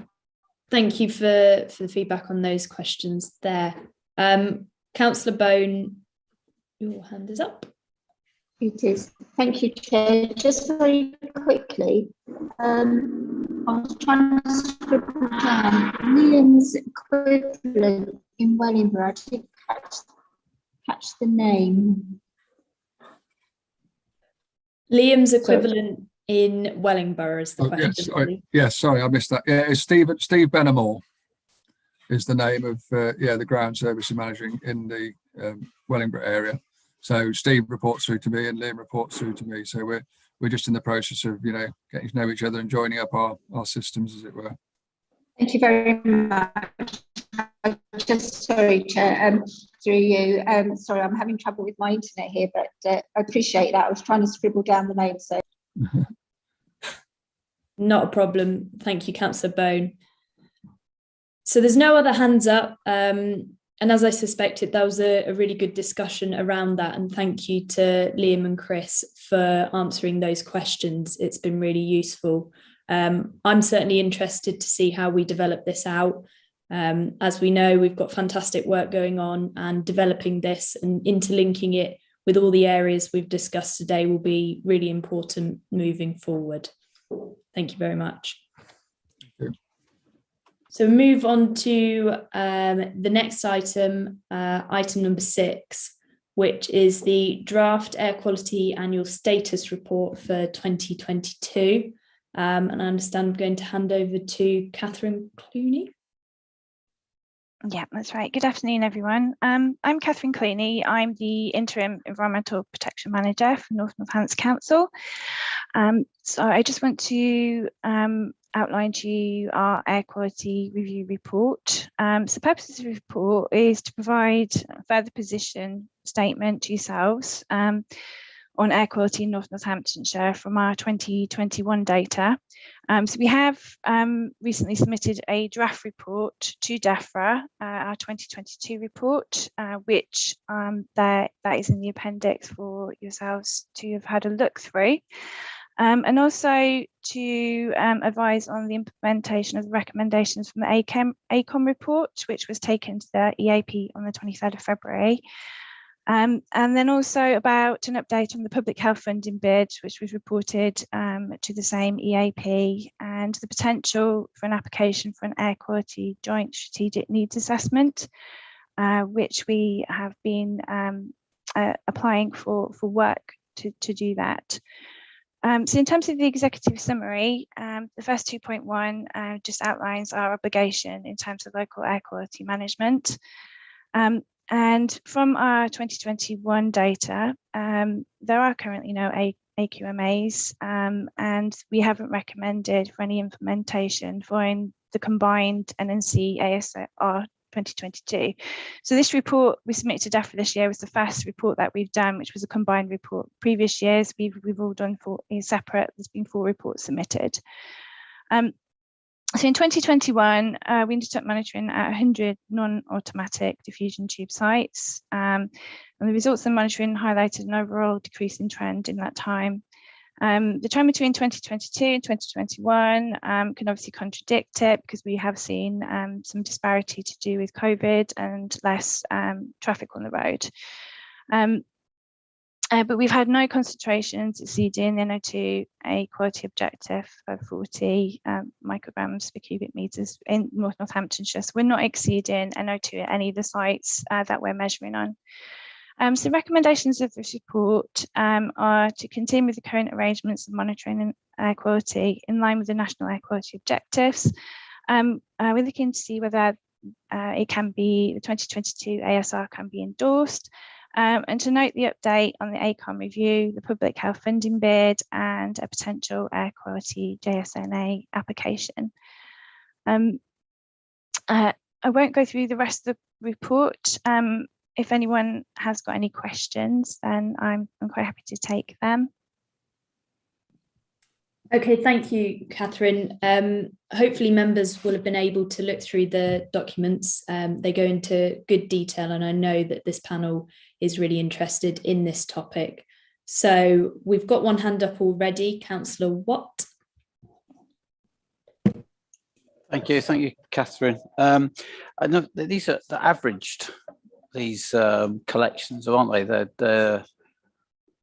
[SPEAKER 2] Thank you for the feedback on those questions there. Councillor Bone, your hand is up.
[SPEAKER 8] It is. Thank you, Chair. Just very quickly, I was trying to scribble down Liam's equivalent in Wellingborough. I didn't catch the name.
[SPEAKER 2] Liam's equivalent in Wellingborough is the question.
[SPEAKER 7] Yes, sorry, I missed that. Yeah, it's Steve Benamore is the name of the ground services manager in the Wellingborough area. So Steve reports through to me and Liam reports through to me. So we're just in the process of getting to know each other and joining up our systems, as it were.
[SPEAKER 8] Thank you very much. Just sorry, Chair, through you. Sorry, I'm having trouble with my internet here, but I appreciate that. I was trying to scribble down the name, so.
[SPEAKER 2] Not a problem. Thank you, Councillor Bone. So there's no other hands up. And as I suspected, that was a really good discussion around that. And thank you to Liam and Chris for answering those questions. It's been really useful. I'm certainly interested to see how we develop this out. As we know, we've got fantastic work going on, and developing this and interlinking it with all the areas we've discussed today will be really important moving forward. Thank you very much. So move on to the next item, item number 6, which is the draft air quality annual status report for 2022. And I understand I'm going to hand over to Catherine Clooney.
[SPEAKER 11] Yeah, that's right. Good afternoon, everyone. I'm Catherine Clooney. I'm the Interim Environmental Protection Manager for North Northampton Council. So I just want to outline to you our air quality review report. So the purpose of the report is to provide a further position statement to yourselves on air quality in North Northamptonshire from our 2021 data. So we have recently submitted a draft report to Defra, our 2022 report, which that is in the appendix for yourselves to have had a look through. And also to advise on the implementation of the recommendations from the ACOM report, which was taken to the EAP on the 23rd of February. And then also about an update on the public health funding bid, which was reported to the same EAP, and the potential for an application for an air quality joint strategic needs assessment, which we have been applying for work to do that. So in terms of the executive summary, the first 2.1 just outlines our obligation in terms of local air quality management. And from our 2021 data, there are currently no AQMAs, and we haven't recommended for any implementation following the combined NNC ASR 2022. So this report we submitted to Defra this year was the first report that we've done, which was a combined report. Previous years we've all done separate. There's been 4 reports submitted. So in 2021, we undertook monitoring at 100 non-automatic diffusion tube sites, and the results of the monitoring highlighted an overall decreasing trend in that time. The trend between 2022 and 2021 can obviously contradict it, because we have seen some disparity to do with COVID and less traffic on the road. But we've had no concentrations exceeding the NO2 a quality objective of 40 micrograms per cubic meters in North Northamptonshire. So we're not exceeding NO2 at any of the sites that we're measuring on. So recommendations of this report are to continue with the current arrangements of monitoring and air quality in line with the national air quality objectives. We're looking to see whether it can be, the 2022 ASR can be endorsed. And to note the update on the ACOM review, the public health funding bid, and a potential air quality JSNA application. I won't go through the rest of the report. If anyone has got any questions, then I'm quite happy to take them.
[SPEAKER 2] Okay, thank you, Catherine. Hopefully members will have been able to look through the documents. They go into good detail, and I know that this panel is really interested in this topic. So we've got one hand up already. Councillor Watt.
[SPEAKER 5] Thank you, Catherine. I know that these are averaged, these collections, aren't they?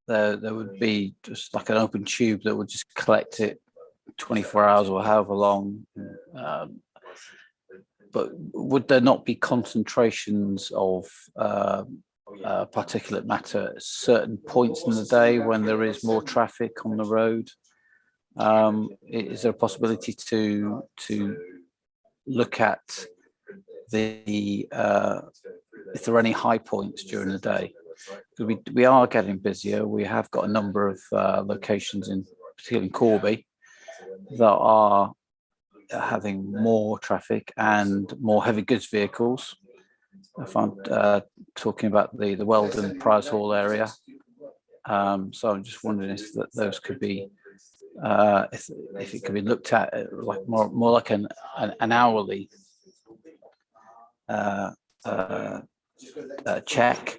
[SPEAKER 5] There would be just like an open tube that would just collect it 24 hours or however long. But would there not be concentrations of particulate matter at certain points in the day when there is more traffic on the road? Is there a possibility to look at the if there are any high points during the day? We are getting busier. We have got a number of locations, particularly in Corby, that are having more traffic and more heavy goods vehicles. If I'm talking about the Weldon Prize Hall area, so I'm just wondering if those could be, if it could be looked at like more like an hourly check.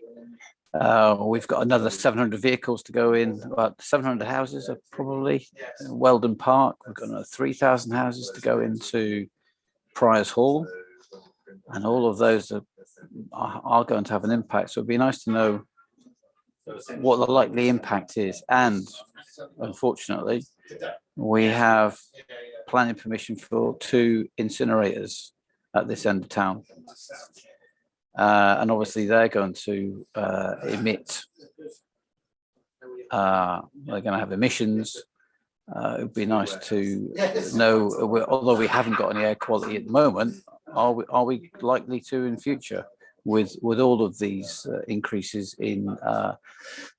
[SPEAKER 5] We've got another 700 vehicles to go in. About 700 houses are probably in Weldon Park. We've got another 3,000 houses to go into Priors Hall, and all of those are going to have an impact. So it'd be nice to know what the likely impact is. And unfortunately, we have planning permission for 2 incinerators at this end of town. And obviously they're going to emit, they're going to have emissions. It would be nice to know, although we haven't got any air quality at the moment, are we likely to in future with all of these increases in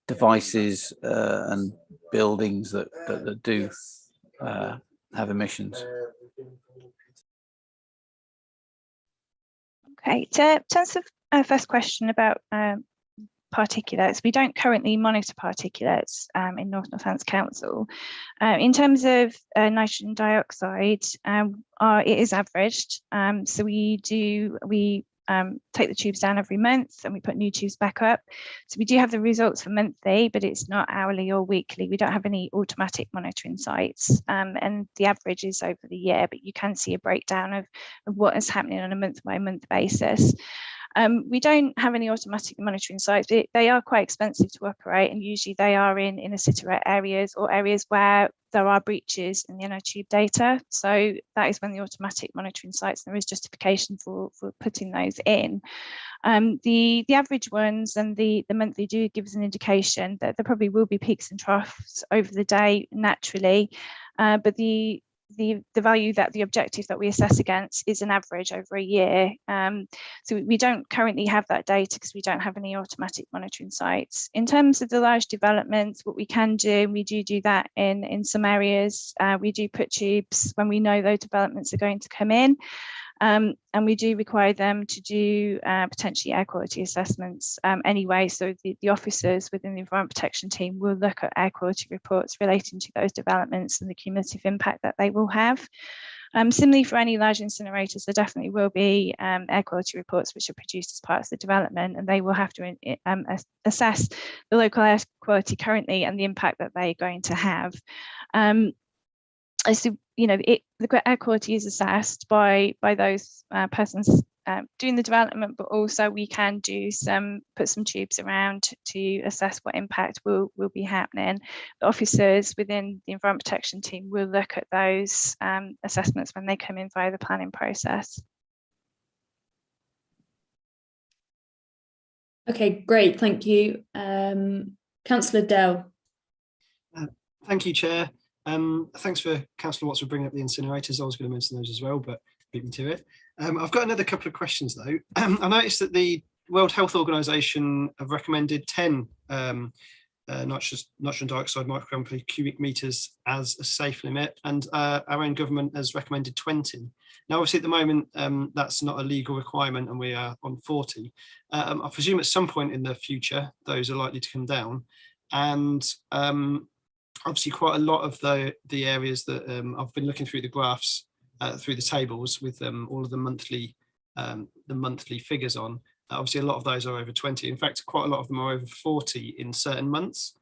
[SPEAKER 5] devices and buildings that do have emissions?
[SPEAKER 11] Okay, to answer our first question about particulates, we don't currently monitor particulates in Northamptonshire Council. In terms of nitrogen dioxide, it is averaged. So we take the tubes down every month and we put new tubes back up. So we do have the results for monthly, but it's not hourly or weekly. We don't have any automatic monitoring sites, and the average is over the year, but you can see a breakdown of what is happening on a month-by-month basis. We don't have any automatic monitoring sites, but they are quite expensive to operate, and usually they are in inner city areas or areas where there are breaches in the NO tube data. So that is when the automatic monitoring sites, there is justification for putting those in. The average ones and the monthly do give us an indication that there probably will be peaks and troughs over the day naturally, but the value that the objective that we assess against is an average over a year. So we don't currently have that data because we don't have any automatic monitoring sites. In terms of the large developments, what we can do, we do that in some areas. We do put tubes when we know those developments are going to come in. And we do require them to do potentially air quality assessments anyway. So the officers within the environment protection team will look at air quality reports relating to those developments and the cumulative impact that they will have. Similarly, for any large incinerators, there definitely will be air quality reports which are produced as part of the development, and they will have to assess the local air quality currently and the impact that they're going to have. So, the air quality is assessed by those persons doing the development, but also we can put some tubes around to assess what impact will be happening. The officers within the environment protection team will look at those assessments when they come in via the planning process.
[SPEAKER 2] Okay, great, thank you. Councillor Dell.
[SPEAKER 6] Thank you, Chair. Thanks for Councillor Watts for bringing up the incinerators. I was going to mention those as well, but beat me to it. I've got another couple of questions though. I noticed that the World Health Organization have recommended 10 nitrogen dioxide microgram per cubic meters as a safe limit, and our own government has recommended 20. Now, obviously, at the moment, that's not a legal requirement, and we are on 40. I presume at some point in the future, those are likely to come down, and obviously, quite a lot of the areas that I've been looking through the graphs, through the tables with all of the monthly figures on. Obviously, a lot of those are over 20. In fact, quite a lot of them are over 40 in certain months.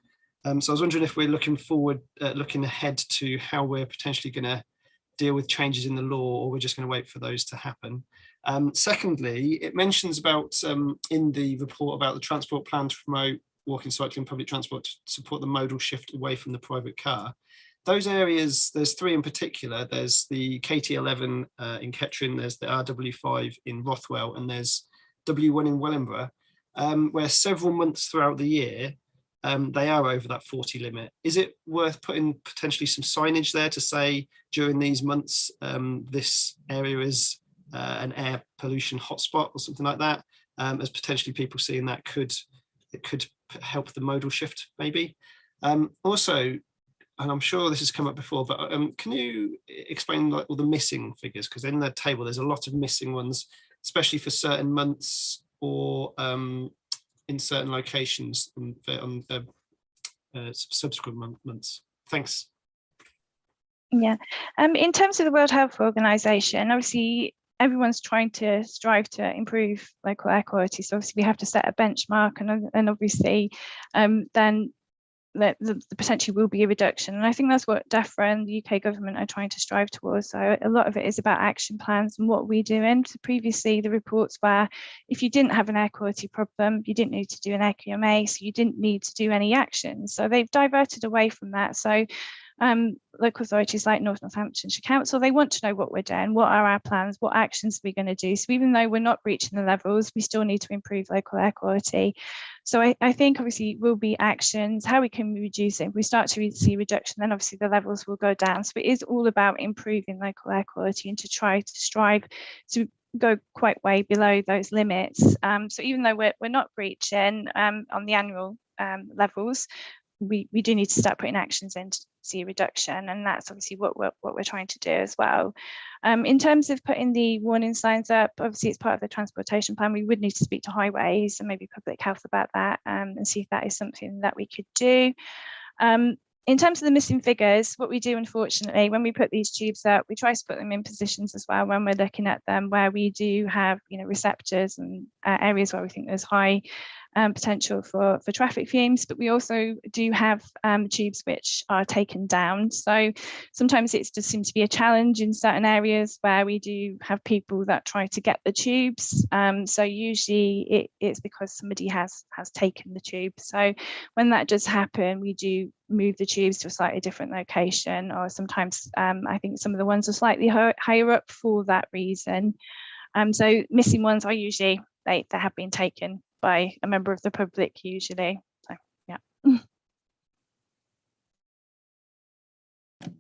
[SPEAKER 6] So I was wondering if we're looking ahead to how we're potentially going to deal with changes in the law, or we're just going to wait for those to happen. Secondly, it mentions about in the report about the transport plan to promote walking, cycling, public transport to support the modal shift away from the private car. Those areas, there's 3 in particular. There's the KT11 in Kettering, there's the RW5 in Rothwell, and there's W1 in Wellingborough, where several months throughout the year, they are over that 40 limit. Is it worth putting potentially some signage there to say during these months, this area is an air pollution hotspot or something like that, as potentially people seeing that could help the modal shift maybe? Also, and I'm sure this has come up before, but can you explain all the missing figures? Because in the table, there's a lot of missing ones, especially for certain months or in certain locations on subsequent months. Thanks.
[SPEAKER 11] Yeah, in terms of the World Health Organization, obviously, everyone's trying to strive to improve local air quality. So obviously we have to set a benchmark, and obviously then the potentially will be a reduction. And I think that's what Defra and the UK government are trying to strive towards. So a lot of it is about action plans and what we're doing. So previously the reports were, if you didn't have an air quality problem, you didn't need to do an AQMA, so you didn't need to do any action. So they've diverted away from that. So local authorities like Northamptonshire Council, they want to know what we're doing, what are our plans, what actions are we going to do. So even though we're not reaching the levels, we still need to improve local air quality. So I think obviously will be actions, how we can reduce it. If we start to see reduction, then obviously the levels will go down. So it is all about improving local air quality and to try to strive to go quite way below those limits. So even though we're not reaching on the annual levels, we do need to start putting actions in to see a reduction, and that's obviously what we're trying to do as well. In terms of putting the warning signs up, obviously it's part of the transportation plan. We would need to speak to highways and maybe public health about that, and see if that is something that we could do. In terms of the missing figures, what we do, unfortunately, when we put these tubes up, we try to put them in positions as well when we're looking at them where we do have, receptors and areas where we think there's high potential for traffic fumes, but we also do have tubes which are taken down. So sometimes it just seems to be a challenge in certain areas where we do have people that try to get the tubes. So usually it's because somebody has taken the tube. So when that does happen, we do move the tubes to a slightly different location, or sometimes I think some of the ones are slightly higher up for that reason. So missing ones are usually they have been taken by a member of the public usually. So yeah.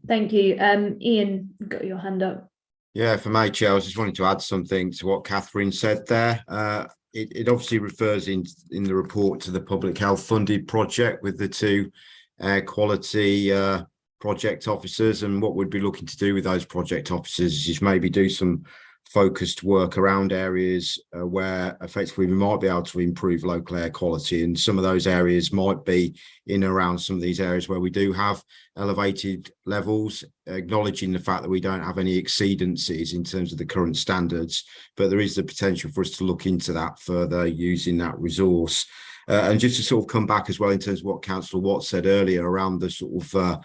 [SPEAKER 2] Thank you. Ian, you've got your hand up.
[SPEAKER 12] Yeah, for me, Chair, I just wanted to add something to what Catherine said there. It obviously refers in the report to the public health funded project with the two air quality project officers, and what we'd be looking to do with those project officers is maybe do some focused work around areas where effectively we might be able to improve local air quality, and some of those areas might be in and around some of these areas where we do have elevated levels, acknowledging the fact that we don't have any exceedances in terms of the current standards, but there is the potential for us to look into that further using that resource. And just to sort of come back as well in terms of what Councillor Watt said earlier around the sort of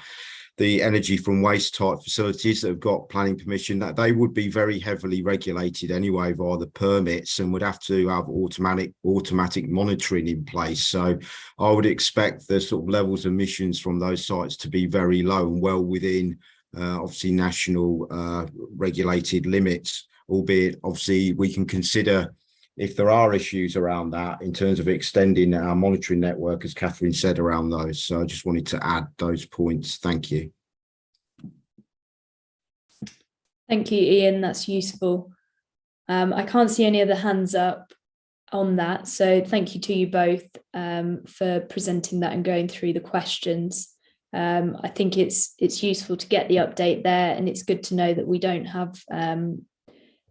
[SPEAKER 12] the energy from waste type facilities that have got planning permission, that they would be very heavily regulated anyway via the permits and would have to have automatic monitoring in place. So I would expect the sort of levels of emissions from those sites to be very low and well within obviously national regulated limits, albeit obviously we can consider if there are issues around that in terms of extending our monitoring network, as Catherine said, around those. So I just wanted to add those points. Thank you.
[SPEAKER 2] Thank you, Ian. That's useful. I can't see any other hands up on that. So thank you to you both for presenting that and going through the questions. I think it's useful to get the update there, and it's good to know that we don't have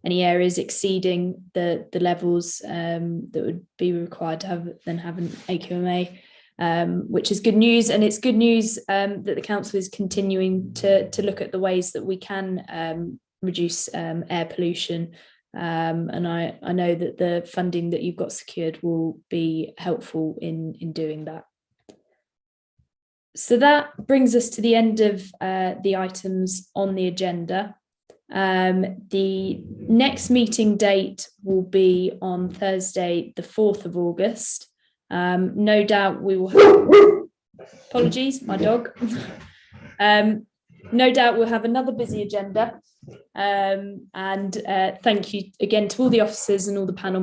[SPEAKER 2] any areas exceeding the levels that would be required to have an AQMA, which is good news. And it's good news that the council is continuing to look at the ways that we can reduce air pollution. And I know that the funding that you've got secured will be helpful in doing that. So that brings us to the end of the items on the agenda. The next meeting date will be on Thursday, the 4th of August. No doubt we will have, apologies, my dog. No doubt we'll have another busy agenda. And thank you again to all the officers and all the panel